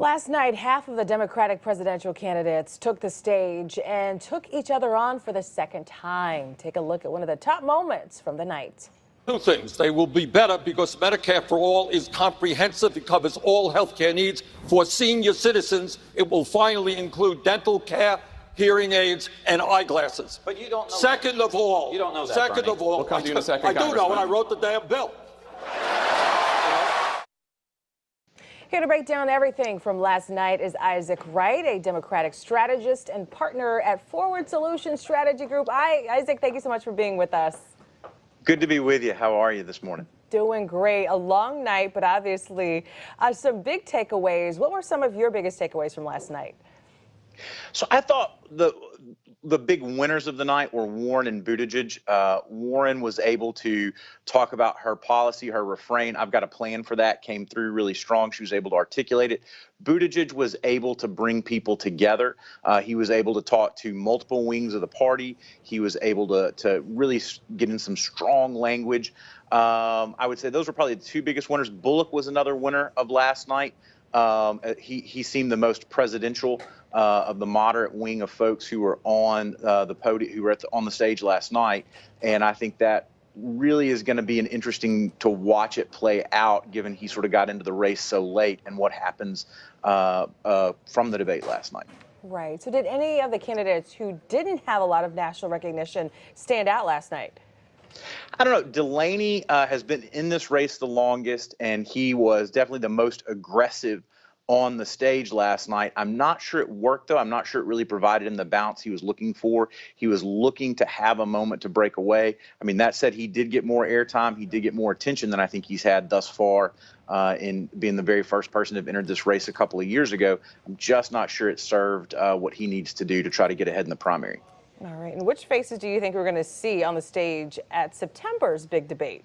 Last night, half of the Democratic presidential candidates took the stage and took each other on for the second time. Take a look at one of the top moments from the night. Two things. They will be better because Medicare for All is comprehensive. It covers all health care needs for senior citizens. It will finally include dental care, hearing aids, and eyeglasses. But you don't know Second that. of all, You don't know that, second Bernie. of all, We'll come to you in a second, I do know, Congressman. and I wrote the damn bill. Here to break down everything from last night is Isaac Wright, a Democratic strategist and partner at Forward Solutions Strategy Group. Isaac, thank you so much for being with us. Good to be with you. How are you this morning? Doing great. A long night, but obviously some big takeaways. What were some of your biggest takeaways from last night? So I thought the big winners of the night were Warren and Buttigieg. Warren was able to talk about her policy, her refrain, "I've got a plan for that," came through really strong. She was able to articulate it. Buttigieg was able to bring people together. He was able to talk to multiple wings of the party. He was able to really get in some strong language. I would say those were probably the two biggest winners. Bullock was another winner of last night. He seemed the most presidential of the moderate wing of folks who were on the podium, who were on the stage last night, and I think that really is going to be an interesting to watch it play out, given he sort of got into the race so late and what happens from the debate last night. Right. So did any of the candidates who didn't have a lot of national recognition stand out last night? I don't know. Delaney has been in this race the longest, and he was definitely the most aggressive on the stage last night. I'm not sure it worked, though. I'm not sure it really provided him the bounce he was looking for. He was looking to have a moment to break away. I mean, that said, he did get more airtime. He did get more attention than I think he's had thus far in being the very first person to have entered this race a couple of years ago. I'm just not sure it served what he needs to do to try to get ahead in the primary. All right. And which faces do you think we're going to see on the stage at September's big debate?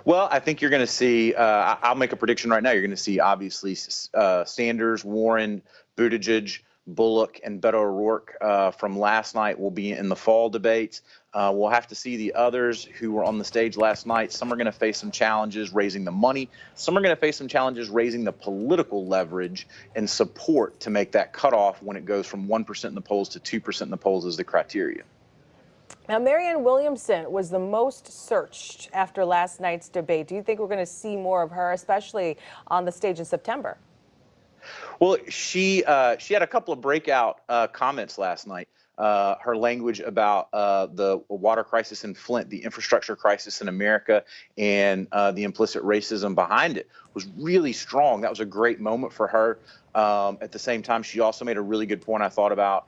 Well, I think you're going to see, I'll make a prediction right now. You're going to see, obviously, Sanders, Warren, Buttigieg, Bullock, and Beto O'Rourke from last night will be in the fall debates. We'll have to see the others who were on the stage last night. Some are going to face some challenges raising the money. Some are going to face some challenges raising the political leverage and support to make that cutoff when it goes from 1% in the polls to 2% in the polls as the criteria. Now, Marianne Williamson was the most searched after last night's debate. Do you think we're going to see more of her, especially on the stage in September? Well, she had a couple of breakout comments last night. Her language about the water crisis in Flint, the infrastructure crisis in America, and the implicit racism behind it was really strong. That was a great moment for her. At the same time, she also made a really good point, I thought, about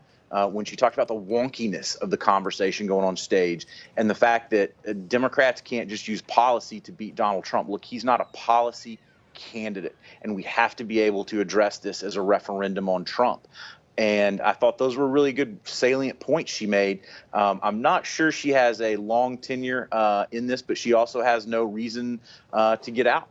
when she talked about the wonkiness of the conversation going on stage and the fact that Democrats can't just use policy to beat Donald Trump. Look, he's not a policy candidate, and we have to be able to address this as a referendum on Trump. And I thought those were really good salient points she made. I'm not sure she has a long tenure in this, but she also has no reason to get out.